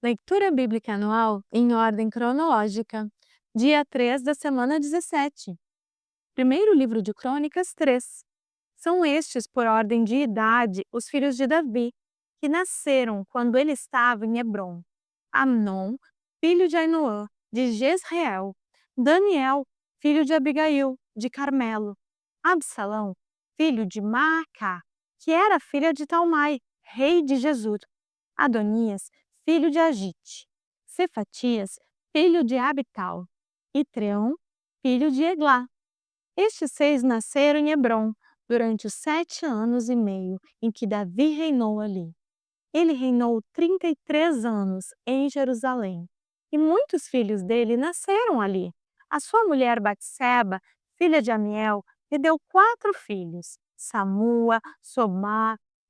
Leitura Bíblica Anual em ordem cronológica. Dia 3 da semana 17. Primeiro livro de Crônicas 3. São estes, por ordem de idade, os filhos de Davi, que nasceram quando ele estava em Hebrom. Amnon, filho de Ainoã, de Jezreel. Daniel, filho de Abigail, de Carmelo. Absalão, filho de Maacá, que era filha de Talmai, rei de Gesur. Adonias, filho de Agite. Cefatias, filho de Abital. E Treão, filho de Eglá. Estes 6 nasceram em Hebrom, durante os 7 anos e meio em que Davi reinou ali. Ele reinou 33 anos em Jerusalém, e muitos filhos dele nasceram ali. A sua mulher Batseba, filha de Amiel, lhe deu 4 filhos: Samua,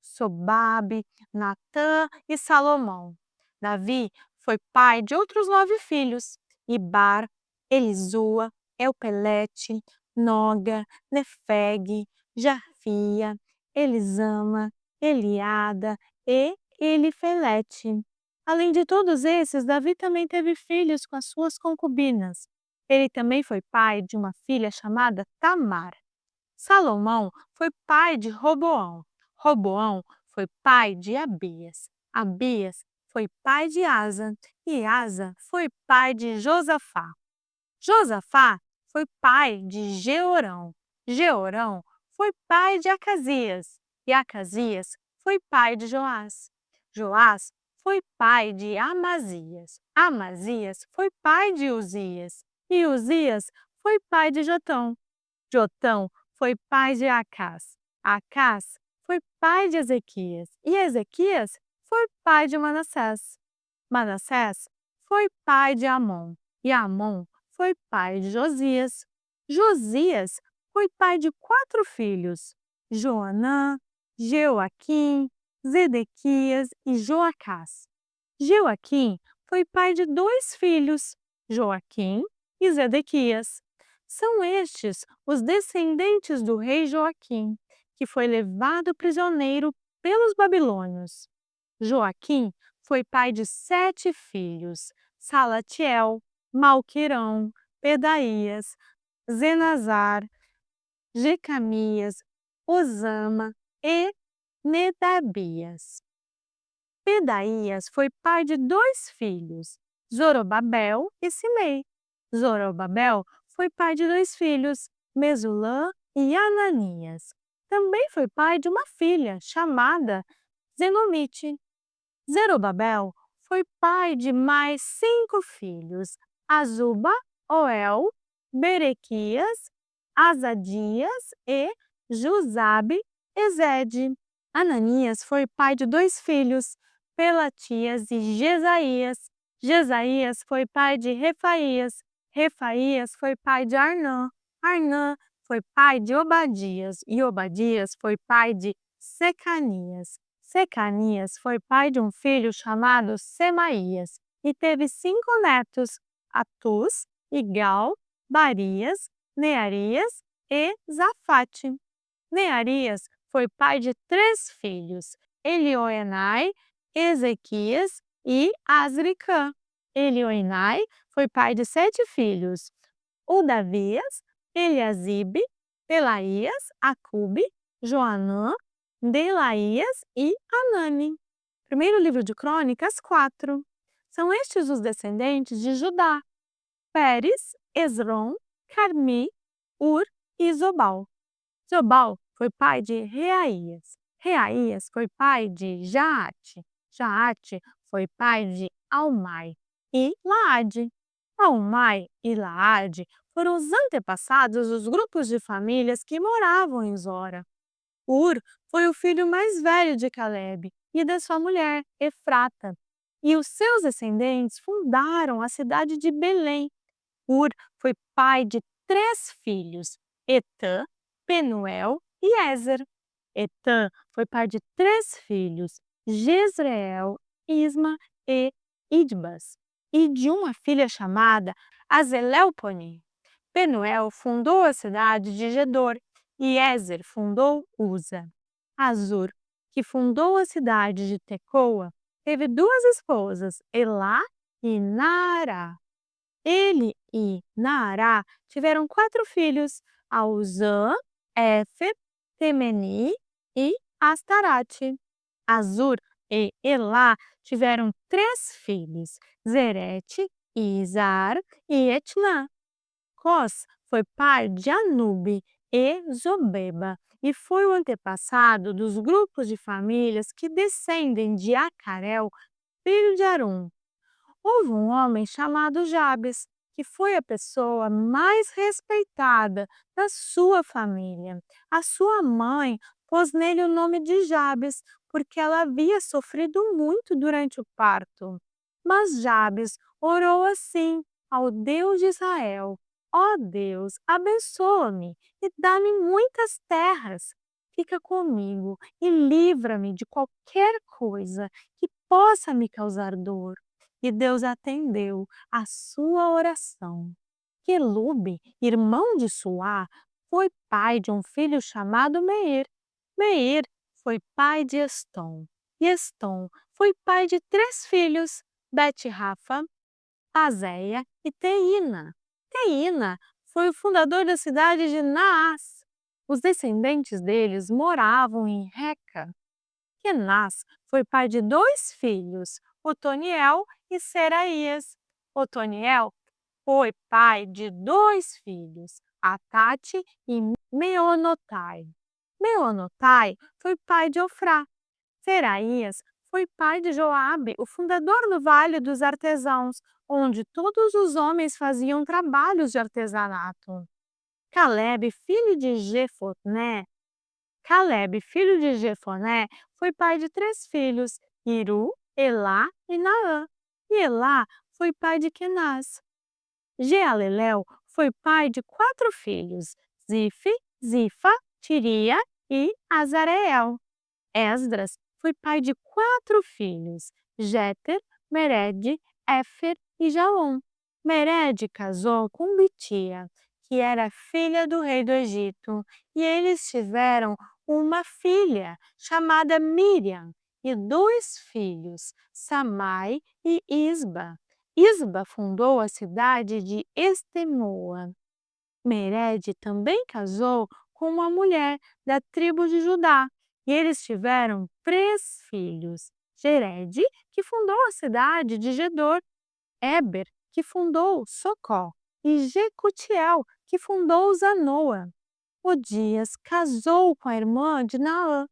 Sobabe, Natã e Salomão. Davi foi pai de outros 9 filhos: Ibar, Elisua, Elpelete, Noga, Nefeg, Jafia, Elisama, Eliada e Elifelete. Além de todos esses, Davi também teve filhos com as suas concubinas. Ele também foi pai de uma filha chamada Tamar. Salomão foi pai de Roboão. Roboão foi pai de Abias. Abias foi pai de Asa. E Asa foi pai de Josafá. Josafá foi pai de Jeorão. Jeorão foi pai de Acasias. E Acasias foi pai de Joás. Joás foi pai de Amazias. Amazias foi pai de Uzias. E Uzias foi pai de Jotão. Jotão foi pai de Acás. Acás foi pai de Ezequias. E Ezequias foi pai de Manassés. Manassés foi pai de Amon. E Amon foi pai de Josias. Josias foi pai de 4 filhos: Joanã, Jeoaquim, Zedequias e Joacás. Joaquim foi pai de 2 filhos: Joaquim e Zedequias. São estes os descendentes do rei Joaquim, que foi levado prisioneiro pelos babilônios. Joaquim foi pai de 7 filhos: Salatiel, Malquirão, Pedaías, Zenazar, Jecamias, Osama e Nedabias. Pedaías foi pai de 2 filhos: Zorobabel e Simei. Zorobabel foi pai de 2 filhos: Mesulã e Ananias. Também foi pai de uma filha chamada Zenomite. Zerobabel foi pai de mais 5 filhos: Azuba, Oel, Berequias, Azadias e Jusabe, Ezede. Ananias foi pai de 2 filhos: Pelatias e Jesaías. Jesaías foi pai de Refaías. Refaías foi pai de Arnã. Arnã foi pai de Obadias. E Obadias foi pai de Secanias. Secanias foi pai de um filho chamado Semaías e teve 5 netos: Atus, Igal, Barias, Nearias e Zafate. Nearias foi pai de 3 filhos: Elioenai, Ezequias e Azricã. Elioenai foi pai de 7 filhos: Udavias, Eliasibe, Pelaías, Acube, Joanã, Delaías e Anani. Primeiro livro de Crônicas 4. São estes os descendentes de Judá: Pérez, Esrom, Carmi, Ur e Zobal. Zobal foi pai de Reaías. Reaías foi pai de Jaate. Jaate foi pai de Almai e Laade. Almai e Laade foram os antepassados dos grupos de famílias que moravam em Zora. Ur foi o filho mais velho de Calebe e da sua mulher, Efrata, e os seus descendentes fundaram a cidade de Belém. Ur foi pai de 3 filhos: Etã, Penuel e Ézer. Etã foi pai de 3 filhos: Jezreel, Isma e Idbas, e de uma filha chamada Azelelpone. Penuel fundou a cidade de Gedor e Ézer fundou Uza. Azur, que fundou a cidade de Tecoa, teve duas esposas, Elá e Naará. Ele e Naará tiveram 4 filhos, Auzã, Éfer, Temeni e Astarate. Azur e Elá tiveram 3 filhos, Zerete, Izar e Etlã. Cós foi pai de Anube e Zobeba e foi o antepassado dos grupos de famílias que descendem de Acarel, filho de Arum. Houve um homem chamado Jabes, que foi a pessoa mais respeitada da sua família. A sua mãe pôs nele o nome de Jabes, porque ela havia sofrido muito durante o parto. Mas Jabes orou assim ao Deus de Israel: Ó Deus, abençoa-me e dá-me muitas terras. Fica comigo e livra-me de qualquer coisa que possa me causar dor. E Deus atendeu a sua oração. Quelube, irmão de Suá, foi pai de um filho chamado Meir. Meir foi pai de Estom. E Estom foi pai de 3 filhos, Bet-Rafa, Azéia e Teína. Teína foi o fundador da cidade de Naás. Os descendentes deles moravam em Reca. Kenaz foi pai de 2 filhos, Otoniel e Seraías. Otoniel foi pai de 2 filhos, Atate e Meonotai. Meonotai foi pai de Ofrá. Seraías foi pai de Joabe, o fundador do Vale dos Artesãos, onde todos os homens faziam trabalhos de artesanato. Calebe, filho de Jefoné, Calebe, filho de Jefoné, foi pai de 3 filhos, Iru, Elá e Naã. E Elá foi pai de Kenaz. Jealelel foi pai de 4 filhos, Zife, Zifa, Tiria e Azareel. Esdras foi pai de 4 filhos, Jéter, Mered, Éfer e Jalom. Mered casou com Bitia, que era filha do rei do Egito, e eles tiveram uma filha chamada Miriam e 2 filhos, Samai e Isba. Isba fundou a cidade de Estemoa. Mered também casou com uma mulher da tribo de Judá, e eles tiveram 3 filhos, Jered, que fundou a cidade de Gedor, Eber, que fundou Socó, e Jecutiel, que fundou Zanoa. Odias casou com a irmã de Naã.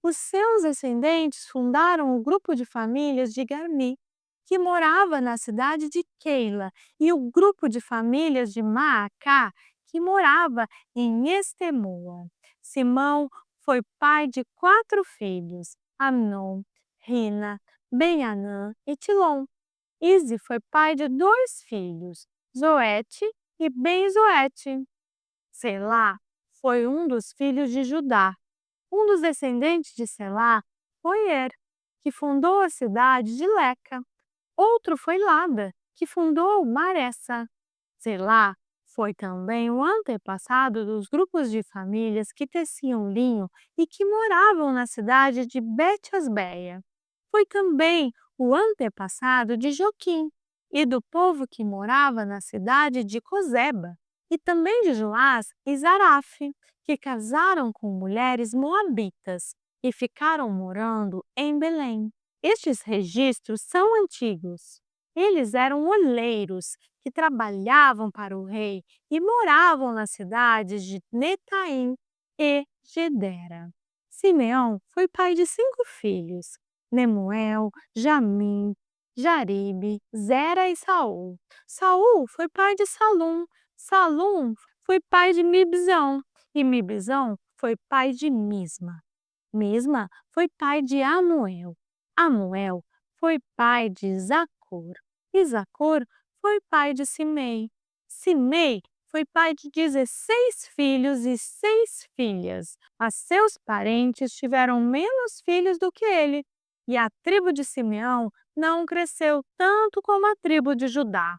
Os seus descendentes fundaram o grupo de famílias de Garmi, que morava na cidade de Keila, e o grupo de famílias de Maacá, que morava em Estemoa. Simão foi pai de 4 filhos, Amnon, Rina, Benhanã e Tilom. Ize foi pai de 2 filhos, Zoete e Ben-Zoete. Selá foi um dos filhos de Judá. Um dos descendentes de Selá foi Er, que fundou a cidade de Leca. Outro foi Lada, que fundou Maressa. Selá foi também o antepassado dos grupos de famílias que teciam linho e que moravam na cidade de Bet-Asbeia. Foi também o antepassado de Joquim e do povo que morava na cidade de Cozeba, e também de Joás e Zarafe, que casaram com mulheres moabitas e ficaram morando em Belém. Estes registros são antigos. Eles eram oleiros que trabalhavam para o rei e moravam nas cidades de Netaim e Gedera. Simeão foi pai de 5 filhos, Nemuel, Jamim, Jaribe, Zera e Saul. Saul foi pai de Salum. Salum foi pai de Mibzão e Mibzão foi pai de Misma. Misma foi pai de Amuel. Amuel foi pai de Zacor. E Zacor foi pai de Simei. Simei foi pai de 16 filhos e 6 filhas, mas seus parentes tiveram menos filhos do que ele, e a tribo de Simeão não cresceu tanto como a tribo de Judá.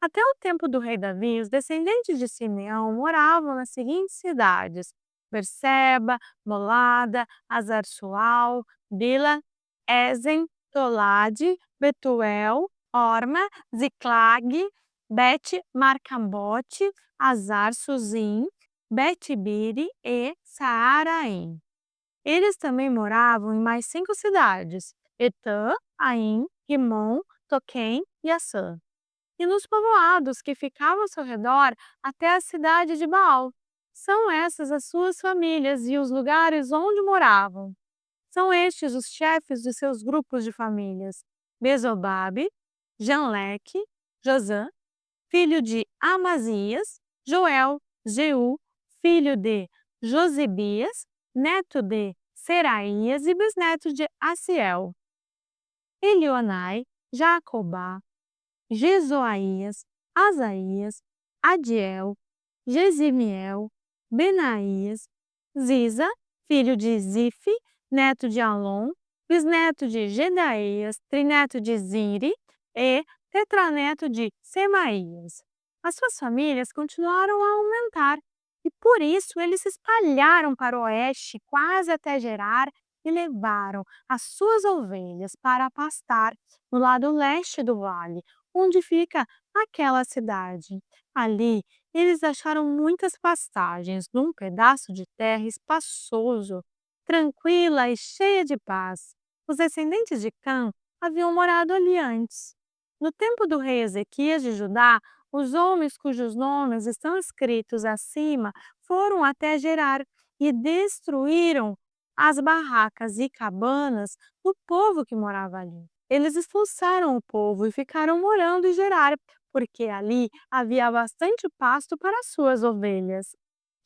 Até o tempo do rei Davi, os descendentes de Simeão moravam nas seguintes cidades: Berseba, Molada, Azar-Sual, Bila, Ezen, Tolade, Betuel, Orma, Ziclag, Bet-Marcabote, Hazar-Suzim, Bet-Biri e Saaraim. Eles também moravam em mais 5 cidades: Etã, Aim, Rimon, Toquém e Assã. E nos povoados que ficavam ao seu redor até a cidade de Baal. São essas as suas famílias e os lugares onde moravam. São estes os chefes de seus grupos de famílias: Mesobabe, Janleque, Josã, filho de Amazias, Joel, Jeú, filho de Josibias, neto de Seraías e bisneto de Aciel, Elionai, Jacobá, Jezoaías, Asaías, Adiel, Gesimiel, Benaías, Ziza, filho de Zife, neto de Alon, bisneto de Gedaías, trineto de Ziri e tetraneto de Semaías. As suas famílias continuaram a aumentar e por isso eles se espalharam para o oeste quase até Gerar e levaram as suas ovelhas para pastar no lado leste do vale, onde fica aquela cidade. Ali, eles acharam muitas pastagens num pedaço de terra espaçoso, tranquila e cheia de paz. Os descendentes de Cã haviam morado ali antes. No tempo do rei Ezequias de Judá, os homens cujos nomes estão escritos acima foram até Gerar e destruíram as barracas e cabanas do povo que morava ali. Eles expulsaram o povo e ficaram morando em Gerar, porque ali havia bastante pasto para suas ovelhas.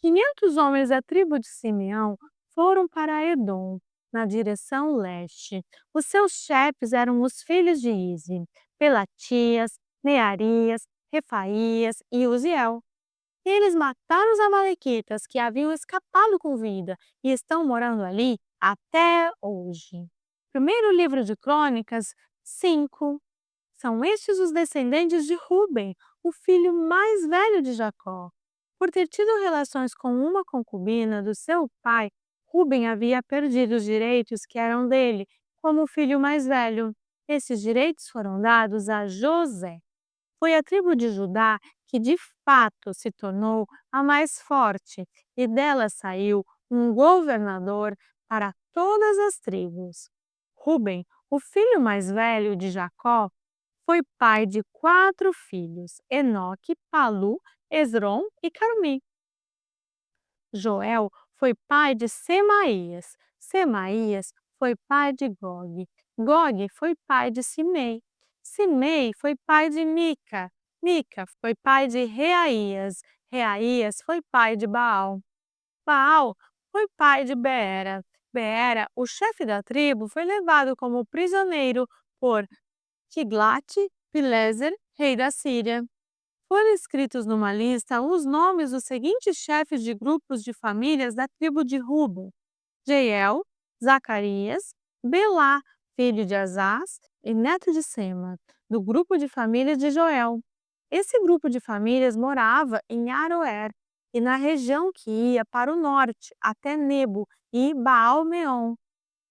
500 homens da tribo de Simeão foram para Edom, na direção leste. Os seus chefes eram os filhos de Ize, Pelatias, Nearias, Refaías e Uziel. Eles mataram os amalequitas que haviam escapado com vida e estão morando ali até hoje. Primeiro livro de Crônicas 5. São estes os descendentes de Ruben, o filho mais velho de Jacó. Por ter tido relações com uma concubina do seu pai, Ruben havia perdido os direitos que eram dele, como o filho mais velho. Esses direitos foram dados a José. Foi a tribo de Judá que de fato se tornou a mais forte, e dela saiu um governador para todas as tribos. Ruben, o filho mais velho de Jacó, foi pai de 4 filhos: Enoque, Palu, Esrom e Carmi. Joel foi pai de Semaías. Semaías foi pai de Gog. Gog foi pai de Simei. Simei foi pai de Mica. Mica foi pai de Reaías. Reaías foi pai de Baal. Baal foi pai de Beera. Beera, o chefe da tribo, foi levado como prisioneiro por Tiglat-Pileser, rei da Síria. Foram escritos numa lista os nomes dos seguintes chefes de grupos de famílias da tribo de Ruben: Jeiel, Zacarias, Belá, filho de Azaz e neto de Sema, do grupo de famílias de Joel. Esse grupo de famílias morava em Aroer e na região que ia para o norte, até Nebo e Baal-Meon.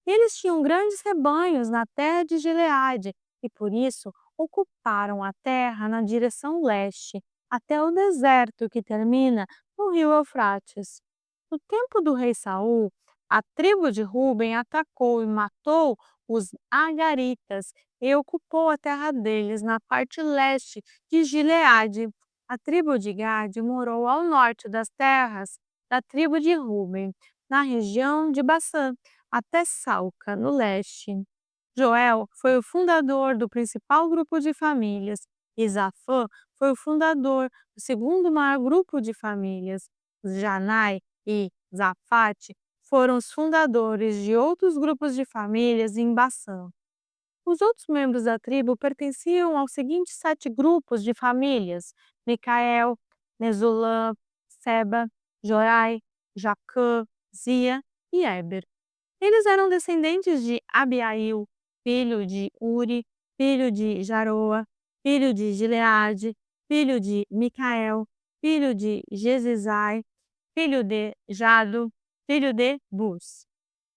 Eles tinham grandes rebanhos na terra de Gileade e, por isso, ocuparam a terra na direção leste, até o deserto que termina no rio Eufrates. No tempo do rei Saul, a tribo de Ruben atacou e matou os Agaritas e ocupou a terra deles na parte leste de Gileade. A tribo de Gade morou ao norte das terras da tribo de Ruben, na região de Bassã, até Salca, no leste. Joel foi o fundador do principal grupo de famílias e Zafã foi o fundador do segundo maior grupo de famílias. Janai e Zafate foram os fundadores de outros grupos de famílias em Bassã. Os outros membros da tribo pertenciam aos seguintes 7 grupos de famílias: Micael, Mesulã, Seba, Jorai, Jacã, Zia e Éber. Eles eram descendentes de Abiail, filho de Uri, filho de Jaroa, filho de Gileade, filho de Micael, filho de Jesisai, filho de Jado, filho de Bus.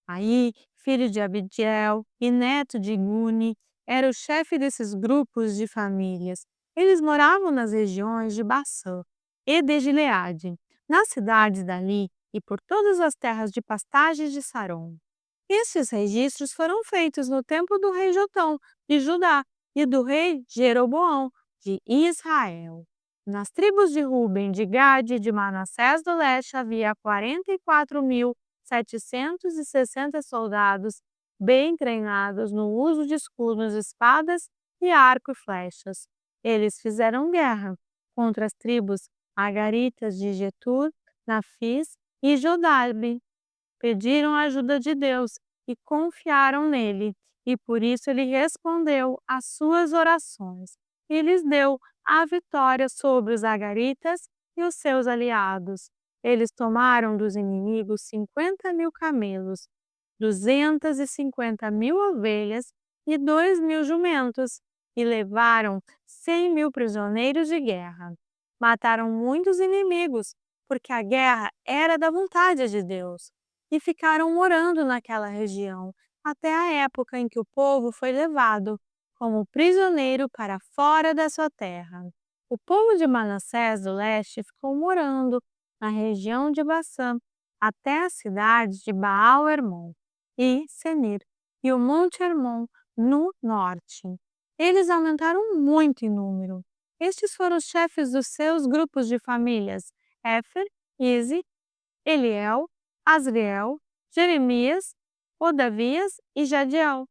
Aí, filho de Abidiel e neto de Guni, era o chefe desses grupos de famílias. Eles moravam nas regiões de Bassã e de Gileade, nas cidades dali e por todas as terras de pastagens de Saron. Estes registros foram feitos no tempo do rei Jotão, de Judá, e do rei Jeroboão, de Israel. Nas tribos de Ruben, de Gade e de Manassés do leste havia 44.760 soldados bem treinados no uso de escudos, espadas e arco e flechas. Eles fizeram guerra contra as tribos agaritas de Getur, Nafis e Jodabe. Pediram a ajuda de Deus e confiaram nele, e por isso ele respondeu às suas orações e lhes deu a vitória sobre os agaritas e os seus aliados. Eles tomaram dos inimigos 50.000 camelos, 250.000 ovelhas e 2.000 jumentos, e levaram 100.000 prisioneiros de guerra. Mataram muitos inimigos, porque a guerra era da vontade de Deus, e ficaram morando naquela região até a época em que o povo foi levado como prisioneiro para fora da sua terra. O povo de Manassés do leste ficou morando na região de Bassã até as cidades de Baal-Hermon e Senir e o Monte Hermon no norte. Eles aumentaram muito em número. Estes foram os chefes dos seus grupos de famílias: Éfer, Ize, Eliel, Asriel, Jeremias, Odavias e Jadiel.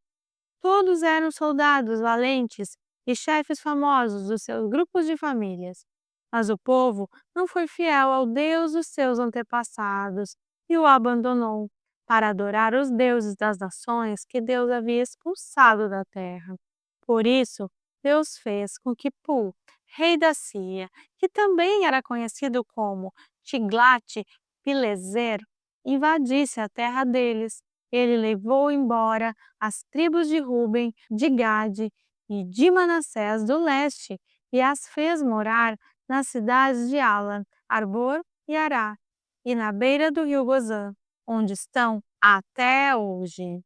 Todos eram soldados valentes e chefes famosos dos seus grupos de famílias. Mas o povo não foi fiel ao Deus dos seus antepassados e o abandonou para adorar os deuses das nações que Deus havia expulsado da terra. Por isso, Deus fez com que Pu, rei da Síria, que também era conhecido como Tiglat-Pileser, invadisse a terra deles. Ele levou embora as tribos de Ruben, de Gade e de Manassés do leste e as fez morar nas cidades de Alan, Arbor e Ará, e na beira do rio Gozã, onde estão até hoje.